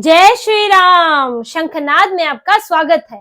जय श्री राम। शंखनाद में आपका स्वागत है।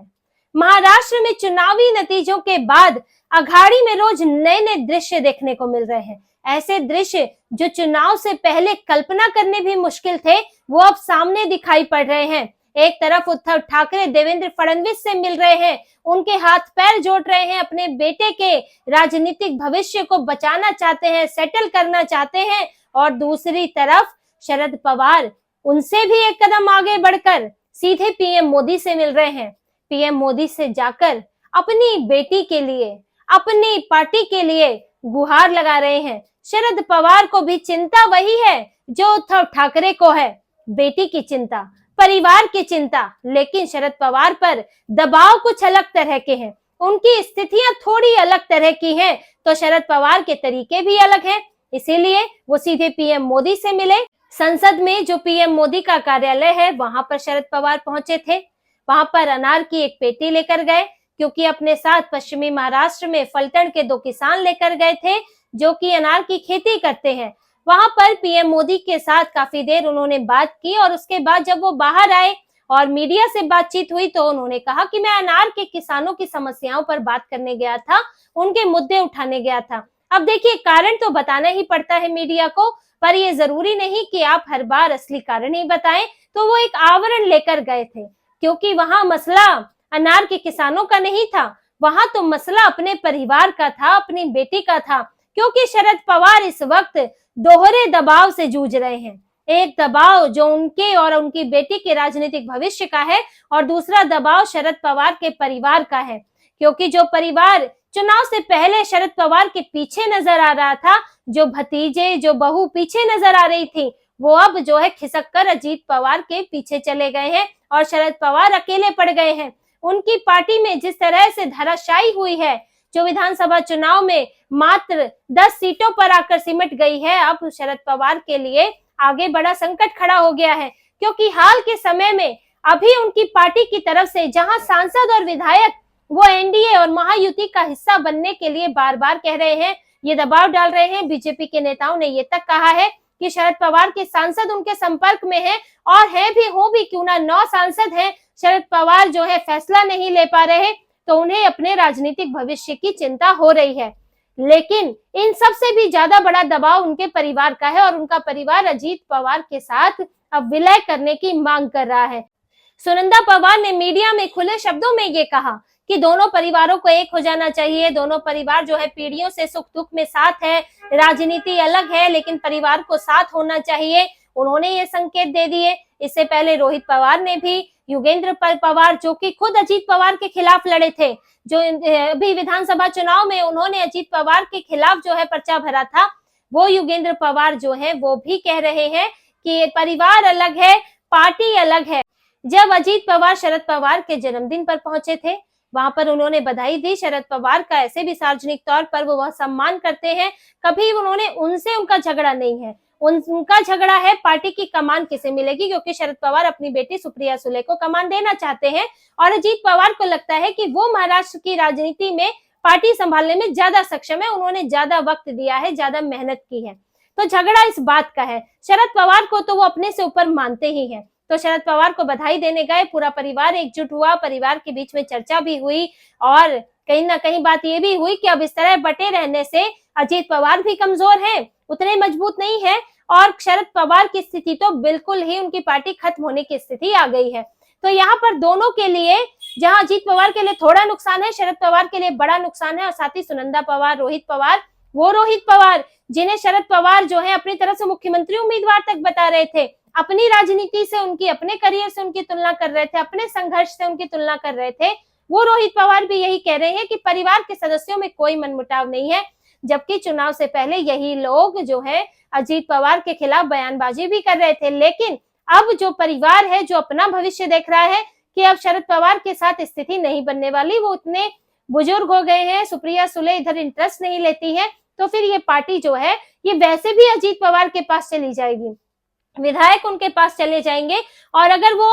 महाराष्ट्र में चुनावी नतीजों के बाद अघाड़ी में रोज नए नए दृश्य देखने को मिल रहे हैं। ऐसे दृश्य जो चुनाव से पहले कल्पना करने भी मुश्किल थे, वो अब सामने दिखाई पड़ रहे हैं। एक तरफ उद्धव ठाकरे देवेंद्र फडणवीस से मिल रहे हैं, उनके हाथ पैर जोड़ रहे हैं, अपने बेटे के राजनीतिक भविष्य को बचाना चाहते हैं, सेटल करना चाहते हैं। और दूसरी तरफ शरद पवार उनसे भी एक कदम आगे बढ़कर सीधे पीएम मोदी से मिल रहे हैं। पीएम मोदी से जाकर अपनी बेटी के लिए, अपनी पार्टी के लिए गुहार लगा रहे हैं। शरद पवार को भी चिंता वही है जो उद्धव ठाकरे को है, बेटी की चिंता, परिवार की चिंता। लेकिन शरद पवार पर दबाव कुछ अलग तरह के हैं, उनकी स्थितियां थोड़ी अलग तरह की हैं, तो शरद पवार के तरीके भी अलग हैं। इसीलिए वो सीधे पीएम मोदी से मिले। संसद में जो पीएम मोदी का कार्यालय है, वहां पर शरद पवार पहुंचे थे। वहां पर अनार की एक पेटी लेकर गए, क्योंकि अपने साथ पश्चिमी महाराष्ट्र में फलटण के 2 किसान लेकर गए थे जो कि अनार की खेती करते हैं। वहां पर पीएम मोदी के साथ काफी देर उन्होंने बात की और उसके बाद जब वो बाहर आए और मीडिया से बातचीत हुई तो उन्होंने कहा कि मैं अनार के किसानों की समस्याओं पर बात करने गया था, उनके मुद्दे उठाने गया था। अब देखिए, कारण तो बताना ही पड़ता है मीडिया को, पर ये जरूरी नहीं कि आप हर बार असली कारण ही बताएं। तो वो एक आवरण लेकर गए थे, क्योंकि वहां मसला अनार के किसानों का नहीं था, वहां तो मसला अपने परिवार का था, अपनी बेटी का था। क्योंकि शरद पवार इस वक्त दोहरे दबाव से जूझ रहे हैं। एक दबाव जो उनके और उनकी बेटी के राजनीतिक भविष्य का है, और दूसरा दबाव शरद पवार के परिवार का है। क्योंकि जो परिवार चुनाव से पहले शरद पवार के पीछे नजर आ रहा था, जो भतीजे, जो बहू पीछे नजर आ रही थी, वो अब जो है खिसक कर अजीत पवार के पीछे चले गए हैं और शरद पवार अकेले पड़ गए हैं। उनकी पार्टी में जिस तरह से धराशायी हुई है, जो विधानसभा चुनाव में मात्र 10 सीटों पर आकर सिमट गई है, अब शरद पवार के लिए आगे बड़ा संकट खड़ा हो गया है। क्योंकि हाल के समय में अभी उनकी पार्टी की तरफ से जहां सांसद और विधायक वो एनडीए और महायुति का हिस्सा बनने के लिए बार बार कह रहे हैं, ये दबाव डाल रहे हैं। बीजेपी के नेताओं ने ये तक कहा है कि शरद पवार के सांसद उनके संपर्क में हैं, और है भी, हो भी क्यों ना 9 सांसद हैं, शरद पवार जो है फैसला नहीं ले पा रहे, तो उन्हें अपने राजनीतिक भविष्य की चिंता हो रही है। लेकिन इन सब से भी ज्यादा बड़ा दबाव उनके परिवार का है, और उनका परिवार अजीत पवार के साथ अब विलय करने की मांग कर रहा है। सुनंदा पवार ने मीडिया में खुले शब्दों में ये कहा कि दोनों परिवारों को एक हो जाना चाहिए। दोनों परिवार जो है पीढ़ियों से सुख दुख में साथ है, राजनीति अलग है, लेकिन परिवार को साथ होना चाहिए। उन्होंने ये संकेत दे दिए। इससे पहले रोहित पवार ने भी युगेंद्र पवार, जो कि खुद अजीत पवार के खिलाफ लड़े थे, जो अभी विधानसभा चुनाव में उन्होंने अजीत पवार के खिलाफ जो है पर्चा भरा था, वो युगेंद्र पवार जो है वो भी कह रहे हैं कि परिवार अलग है, पार्टी अलग है। जब अजीत पवार शरद पवार के जन्मदिन पर पहुंचे थे, वहां पर उन्होंने बधाई दी। शरद पवार का ऐसे भी सार्वजनिक तौर पर वो सम्मान करते हैं, कभी उन्होंने उनसे उनका झगड़ा नहीं है। उनका झगड़ा है पार्टी की कमान किसे मिलेगी, क्योंकि शरद पवार अपनी बेटी सुप्रिया सुले को कमान देना चाहते हैं, और अजीत पवार को लगता है कि वो महाराष्ट्र की राजनीति में पार्टी संभालने में ज्यादा सक्षम है, उन्होंने ज्यादा वक्त दिया है, ज्यादा मेहनत की है। तो झगड़ा इस बात का है। शरद पवार को तो वो अपने से ऊपर मानते ही है। तो शरद पवार को बधाई देने गए, पूरा परिवार एकजुट हुआ, परिवार के बीच में चर्चा भी हुई, और कहीं ना कहीं बात ये भी हुई कि अब इस तरह बटे रहने से अजीत पवार भी कमजोर हैं, उतने मजबूत नहीं है, और शरद पवार की स्थिति तो बिल्कुल ही, उनकी पार्टी खत्म होने की स्थिति आ गई है। तो यहाँ पर दोनों के लिए, जहां अजीत पवार के लिए थोड़ा नुकसान है, शरद पवार के लिए बड़ा नुकसान है। और साथ ही सुनंदा पवार, रोहित पवार, वो रोहित पवार जिन्हें शरद पवार जो है अपनी तरफ से मुख्यमंत्री उम्मीदवार तक बता रहे थे, अपनी राजनीति से उनकी, अपने करियर से उनकी तुलना कर रहे थे, अपने संघर्ष से उनकी तुलना कर रहे थे, वो रोहित पवार भी यही कह रहे हैं कि परिवार के सदस्यों में कोई मनमुटाव नहीं है। जबकि चुनाव से पहले यही लोग जो है अजीत पवार के खिलाफ बयानबाजी भी कर रहे थे। लेकिन अब जो परिवार है, जो अपना भविष्य देख रहा है कि अब शरद पवार के साथ स्थिति नहीं बनने वाली, वो उतने बुजुर्ग हो गए हैं, सुप्रिया सुले इधर इंटरेस्ट नहीं लेती है, तो फिर ये पार्टी जो है ये वैसे भी अजीत पवार के पास चली जाएगी, विधायक उनके पास चले जाएंगे, और अगर वो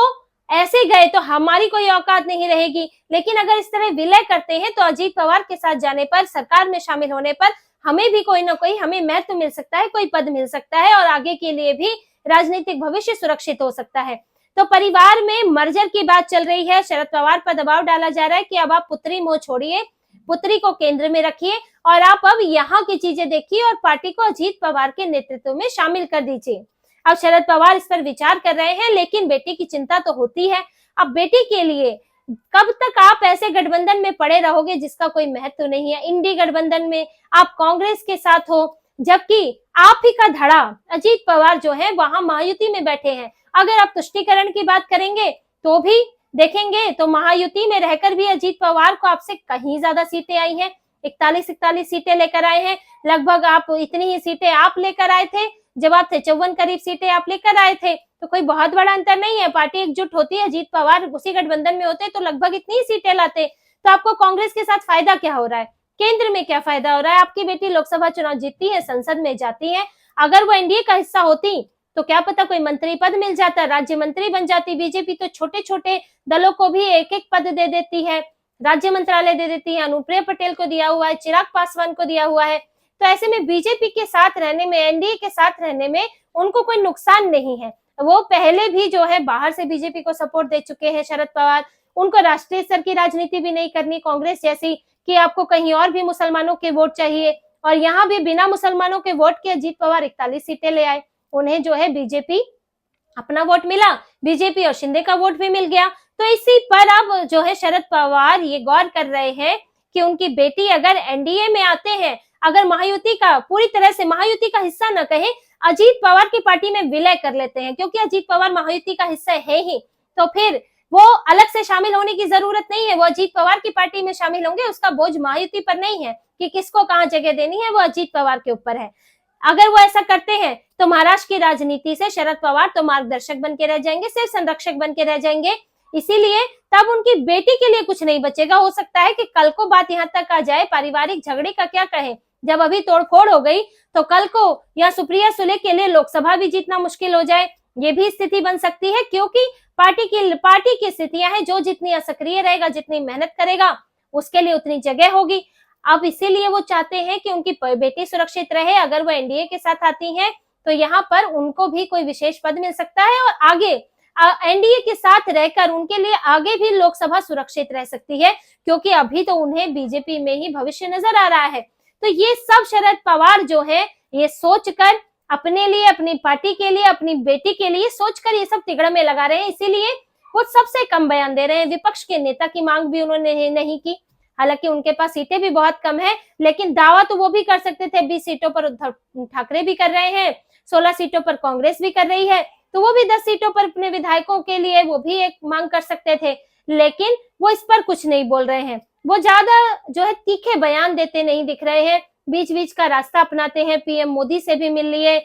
ऐसे गए तो हमारी कोई औकात नहीं रहेगी। लेकिन अगर इस तरह विलय करते हैं तो अजीत पवार के साथ जाने पर, सरकार में शामिल होने पर हमें भी कोई ना कोई, हमें महत्व मिल सकता है, कोई पद मिल सकता है, और आगे के लिए भी राजनीतिक भविष्य सुरक्षित हो सकता है। तो परिवार में मर्जर की बात चल रही है। शरद पवार पर दबाव डाला जा रहा है कि अब आप पुत्री मोह छोड़िए, पुत्री को केंद्र में रखिए और आप अब यहाँ की चीजें देखिए और पार्टी को अजीत पवार के नेतृत्व में शामिल कर दीजिए। अब शरद पवार इस पर विचार कर रहे हैं, लेकिन बेटी की चिंता तो होती है। अब बेटी के लिए कब तक आप ऐसे गठबंधन में पड़े रहोगे जिसका कोई महत्व नहीं है। इंडी गठबंधन में आप कांग्रेस के साथ हो, जबकि आप ही का धड़ा अजीत पवार जो है वहां महायुति में बैठे हैं। अगर आप तुष्टीकरण की बात करेंगे तो भी देखेंगे तो महायुति में रहकर भी अजीत पवार को आपसे कहीं ज्यादा सीटें आई हैं। 41 सीटें लेकर आए हैं। लगभग आप इतनी ही सीटें आप लेकर आए थे जब आप थे, 54 करीब सीटें आप लेकर आए थे। तो कोई बहुत बड़ा अंतर नहीं है। पार्टी एकजुट होती है, अजीत पवार उसी गठबंधन में होते तो लगभग इतनी ही सीटें लाते। तो आपको कांग्रेस के साथ फायदा क्या हो रहा है, केंद्र में क्या फायदा हो रहा है। आपकी बेटी लोकसभा चुनाव जीतती है, संसद में जाती है। अगर वो एनडीए का हिस्सा होती तो क्या पता कोई मंत्री पद मिल जाता, राज्य मंत्री बन जाती। बीजेपी तो छोटे छोटे दलों को भी एक एक पद दे देती है, राज्य मंत्रालय दे देती है। अनुप्रिया पटेल को दिया हुआ है, चिराग पासवान को दिया हुआ है। तो ऐसे में बीजेपी के साथ रहने में, एनडीए के साथ रहने में उनको कोई नुकसान नहीं है। वो पहले भी जो है बाहर से बीजेपी को सपोर्ट दे चुके हैं शरद पवार। उनको राष्ट्रीय स्तर की राजनीति भी नहीं करनी कांग्रेस जैसी कि आपको कहीं और भी मुसलमानों के वोट चाहिए। और यहाँ भी बिना मुसलमानों के वोट के अजीत पवार 41 सीटें ले आए। उन्हें जो है बीजेपी अपना वोट मिला, बीजेपी और शिंदे का वोट भी मिल गया। तो इसी पर अब जो है शरद पवार ये गौर कर रहे हैं कि उनकी बेटी अगर एनडीए में आते हैं, अगर महायुति का पूरी तरह से महायुति का हिस्सा न कहे, अजीत पवार की पार्टी में विलय कर लेते हैं, क्योंकि अजीत पवार महायुति का हिस्सा है ही, तो फिर वो अलग से शामिल होने की जरूरत नहीं है। वो अजीत पवार की पार्टी में शामिल होंगे, उसका बोझ महायुति पर नहीं है कि किसको कहाँ जगह देनी है, वो अजीत पवार के ऊपर है। अगर वो ऐसा करते हैं तो महाराष्ट्र की राजनीति से शरद पवार तो मार्गदर्शक बन के रह जाएंगे, सिर्फ संरक्षक बन के रह जाएंगे। इसीलिए तब उनकी बेटी के लिए कुछ नहीं बचेगा। हो सकता है कि कल को बात यहाँ तक आ जाए, पारिवारिक झगड़े का क्या कहें, जब अभी तोड़फोड़ हो गई तो कल को या सुप्रिया सुले के लिए लोकसभा भी जीतना मुश्किल हो जाए। ये भी स्थिति बन सकती है, क्योंकि पार्टी की स्थितियां हैं, जो जितनी सक्रिय रहेगा, जितनी मेहनत करेगा, उसके लिए उतनी जगह होगी। अब इसीलिए वो चाहते हैं कि उनकी बेटी सुरक्षित रहे। अगर वो एनडीए के साथ आती हैं तो यहाँ पर उनको भी कोई विशेष पद मिल सकता है और आगे एनडीए के साथ रहकर उनके लिए आगे भी लोकसभा सुरक्षित रह सकती है, क्योंकि अभी तो उन्हें बीजेपी में ही भविष्य नजर आ रहा है। तो ये सब शरद पवार जो है ये सोचकर अपने लिए, अपनी पार्टी के लिए, अपनी बेटी के लिए सोचकर ये सब तिगड़ में लगा रहे हैं। इसीलिए वो सबसे कम बयान दे रहे हैं। विपक्ष के नेता की मांग भी उन्होंने नहीं की, हालांकि उनके पास सीटें भी बहुत कम है, लेकिन दावा तो वो भी कर सकते थे। 20 सीटों पर उद्धव ठाकरे भी कर रहे हैं, 16 सीटों पर कांग्रेस भी कर रही है, तो वो भी 10 सीटों पर अपने विधायकों के लिए वो भी एक मांग कर सकते थे। लेकिन वो इस पर कुछ नहीं बोल रहे हैं। वो ज्यादा जो है तीखे बयान देते नहीं दिख रहे हैं, बीच बीच का रास्ता अपनाते हैं। पीएम मोदी से भी मिल लिए,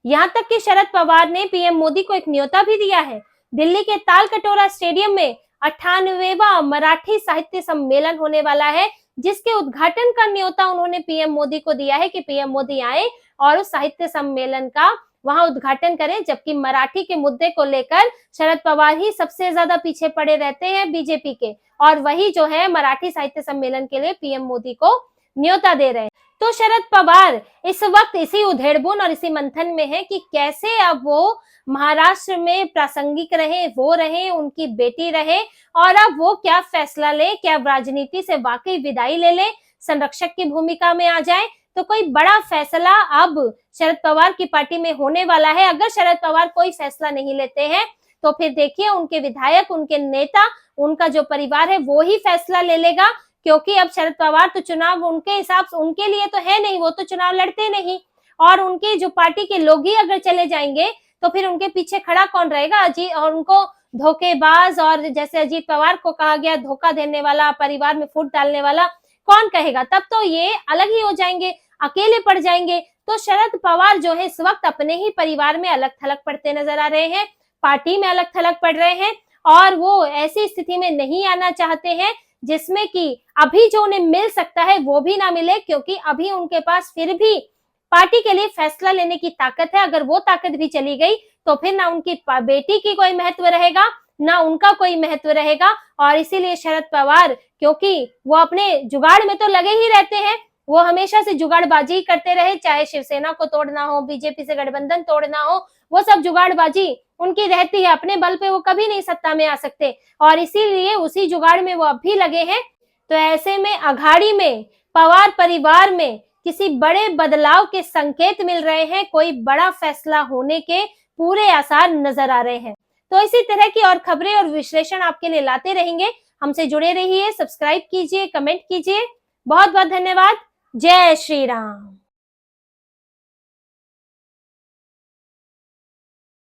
यहाँ तक कि शरद पवार ने पीएम मोदी को एक न्योता भी दिया है। दिल्ली के तालकटोरा स्टेडियम में 98वां मराठी साहित्य सम्मेलन होने वाला है, जिसके उद्घाटन का न्योता उन्होंने पीएम मोदी को दिया है कि पीएम मोदी आए और उस साहित्य सम्मेलन का वहां उद्घाटन करें। जबकि मराठी के मुद्दे को लेकर शरद पवार ही सबसे ज्यादा पीछे पड़े रहते हैं बीजेपी के, और वही जो है मराठी साहित्य सम्मेलन के लिए पीएम मोदी को न्योता दे रहे हैं। तो शरद पवार इस वक्त इसी उधेड़बुन और इसी मंथन में है कि कैसे अब वो महाराष्ट्र में प्रासंगिक रहे, वो रहे, उनकी बेटी रहे, और अब वो क्या फैसला ले, क्या राजनीति से वाकई विदाई ले ले, संरक्षक की भूमिका में आ जाए। तो कोई बड़ा फैसला अब शरद पवार की पार्टी में होने वाला है। अगर शरद पवार कोई फैसला नहीं लेते हैं तो फिर देखिए उनके विधायक, उनके नेता, उनका जो परिवार है वो ही फैसला ले लेगा, क्योंकि अब शरद पवार तो चुनाव उनके हिसाब से उनके लिए तो है नहीं, वो तो चुनाव लड़ते नहीं, और उनके जो पार्टी के लोग ही अगर चले जाएंगे तो फिर उनके पीछे खड़ा कौन रहेगा। अजीत और उनको धोखेबाज, और जैसे अजीत पवार को कहा गया धोखा देने वाला, परिवार में फूट डालने वाला, कौन कहेगा। तब तो ये अलग ही हो जाएंगे, अकेले पड़ जाएंगे। तो शरद पवार जो है इस वक्त अपने ही परिवार में अलग थलग पड़ते नजर आ रहे हैं, पार्टी में अलग थलग पड़ रहे हैं, और वो ऐसी स्थिति में नहीं आना चाहते हैं जिसमें कि अभी जो उन्हें मिल सकता है वो भी ना मिले, क्योंकि अभी उनके पास फिर भी पार्टी के लिए फैसला लेने की ताकत है। अगर वो ताकत भी चली गई तो फिर ना उनकी बेटी की कोई महत्व रहेगा, ना उनका कोई महत्व रहेगा। और इसीलिए शरद पवार, क्योंकि वो अपने जुगाड़ में तो लगे ही रहते हैं, वो हमेशा से जुगाड़बाजी करते रहे, चाहे शिवसेना को तोड़ना हो, बीजेपी से गठबंधन तोड़ना हो, वो सब जुगाड़बाजी उनकी रहती है। अपने बल पे वो कभी नहीं सत्ता में आ सकते और इसीलिए उसी जुगाड़ में वो अब भी लगे हैं। तो ऐसे में अघाड़ी में, पवार परिवार में किसी बड़े बदलाव के संकेत मिल रहे हैं, कोई बड़ा फैसला होने के पूरे आसार नजर आ रहे हैं। तो इसी तरह की और खबरें और विश्लेषण आपके लिए लाते रहेंगे। हमसे जुड़े रहिए, सब्सक्राइब कीजिए, कमेंट कीजिए। बहुत बहुत धन्यवाद। जय श्री राम।